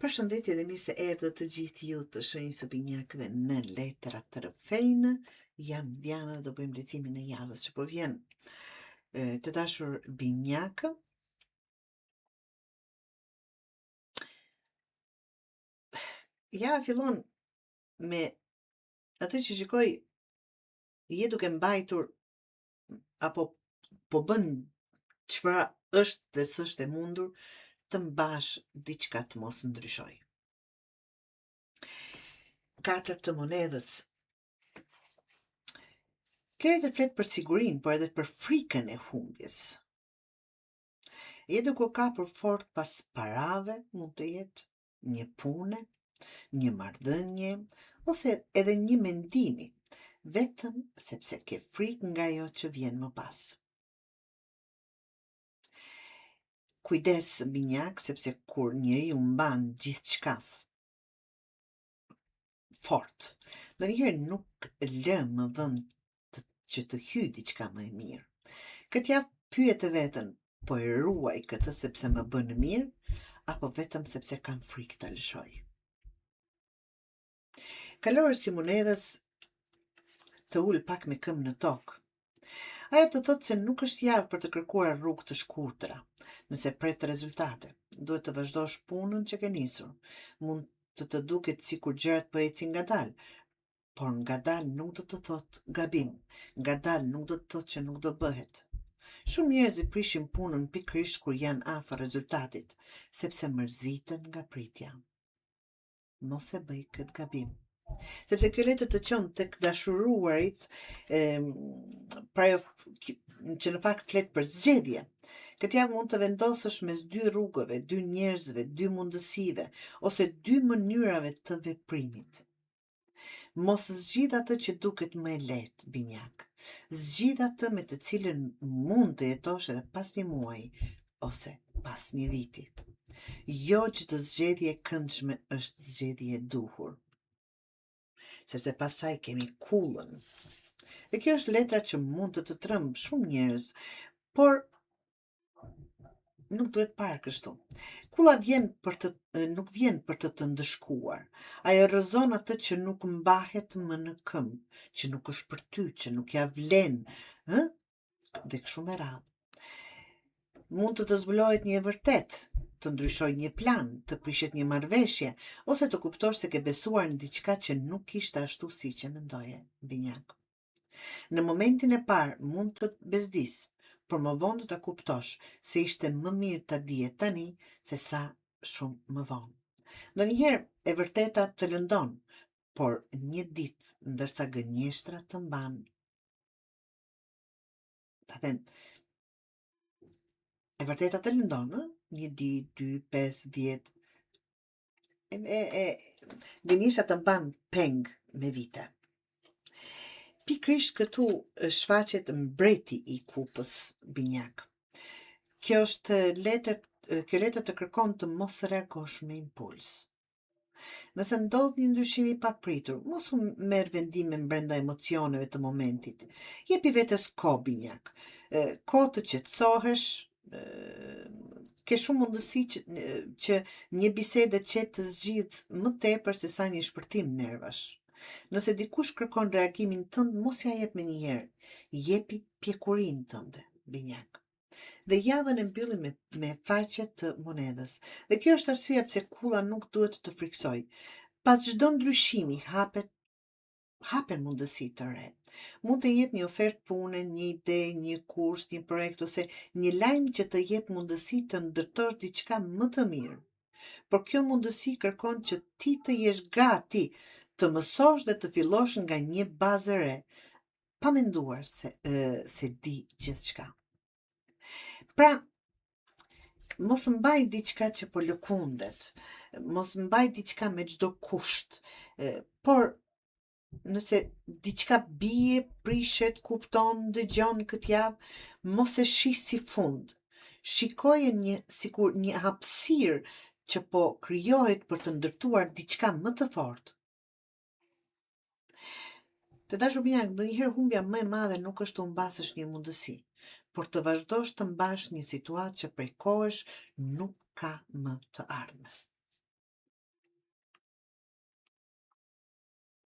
Përshëndetje dhe mirë se erdhët të gjithë ju të shenjës së binjakëve në letra të rëfejnë. Jam Diana, do bëjmë lecimin e javës që po vjen. Të dashur binjakë, java fillon me atë që shikoj je duke mbajtur apo po bën çfarë është dhe s'është e mundur të mbash diçka të mos ndryshoj. Katër të monedhës. Kjo të flet për sigurinë, por edhe për frikën e humbjes. Je duke kapur fort pas parave, mund të jetë një pune, një marrëdhënie, ose edhe një mendimi, vetëm sepse ke frikë nga ajo që vjen më pas. Kujdes binjak, sepse kur njeriu mban gjithçka fort, ndonjëherë nuk lë më vend që të hyjë diçka më e mirë. Këtë javë pyet të veten, po e ruaj këtë sepse më bën mirë, apo vetëm sepse kam frikë ta lëshoj. Kalorës si monedhës të ul pak me këmbë në tokë. Ajo të thotë se nuk është javë për të kërkuar rrugë të shkurtra. Nëse pret rezultate, duhet të vazhdosh punën që ke nisur. Mund të duket sikur gjërat po ecin ngadalë, por ngadalë nuk do të thotë gabim. Ngadalë nuk do të thotë që nuk do bëhet. Shumë njerëz i prishin punën pikërisht kur janë afër rezultatit, sepse mërziten nga pritja. Mos e bëj këtë gabim. Sepse kjo letër të çon tek dashuruarit, që në fakt flet për zgjedhje. Këtë javë mund të vendosësh mes dy rrugëve, dy njerëzve, dy mundësive, ose dy mënyrave të veprimit. Mos zgjidh atë që duket më e lehtë, binjak. Zgjidh atë me të cilën mund të jetosh edhe pas një muaji, ose pas një viti. Jo çdo zgjedhje e këndshme është zgjedhje e duhur. Sepse pasaj kemi kullën. Dhe kjo është letra që mund të trëmbë shumë njerëz, por nuk duhet parë kështu. Kulla nuk vjen për të ndëshkuar. Ajo rrëzon atë që nuk mbahet më në këmbë, që nuk është për ty, që nuk ja vlen, dhe kështu me radhë. Mund të zbulohet një e vërtet, të ndryshoj një plan, të prishet një marrëveshje, ose të kuptosh se ke besuar në diçka që nuk ishte ashtu siç e mendoje, binjak. Në momentin e parë mund të bezdis, por më vonë do ta kuptosh se ishte më mirë ta dije tani se sa shumë më vonë. Ndonjëherë e vërteta të lëndon, por një ditë ndërsa gënjeshtra të mban. Ta them, e vërteta të lëndon, një ditë, 2, 5, 10. Gënjeshtra të mban peng me vite. Pikrisht këtu shfaqet mbreti i kupës, binjak. Kjo letër të kërkon të mos reagosh me impuls. Nëse ndodh një ndryshim i papritur, mos u merr vendime brenda emocioneve të momentit. Jepi vetes kohë, binjak. Kohë të qetësohesh, ke shumë mundësi që një bisedë e qetë të zgjidh më tepër se sa një shpërthim nervash. Nëse dikush kërkon reagimin tënd, mos ja jep menjëherë. Jepi pjekurinë tënde, binjak. Dhe javën e mbyllim me faqe të monedhës. Dhe kjo është arsyeja pse kulla nuk duhet të friksoj. Pas çdo ndryshimi hapen mundësi të re. Mund të jetë një ofertë pune, një ide, një kurs, një projekt ose një lajm që të jep mundësi të ndërtosh diçka më të mirë. Por kjo mundësi kërkon që ti të jesh gati të mësosh dhe të fillosh nga një bazë re, pa menduar se di gjithçka. Pra, mos mbaj diçka që po lëkundet, mos mbaj diçka me çdo kusht, por nëse diçka bie, prishet, kupton, dëgjon këtë javë, mos e shih si fund. Shikoje sikur një hapësirë që po krijohet për të ndërtuar diçka më të fortë. Të dashur binjak, ndonjëherë humbja më e madhe nuk është të humbasësh një mundësi, por të vazhdosh të mbash një situatë që prej kohësh nuk ka më të ardhme.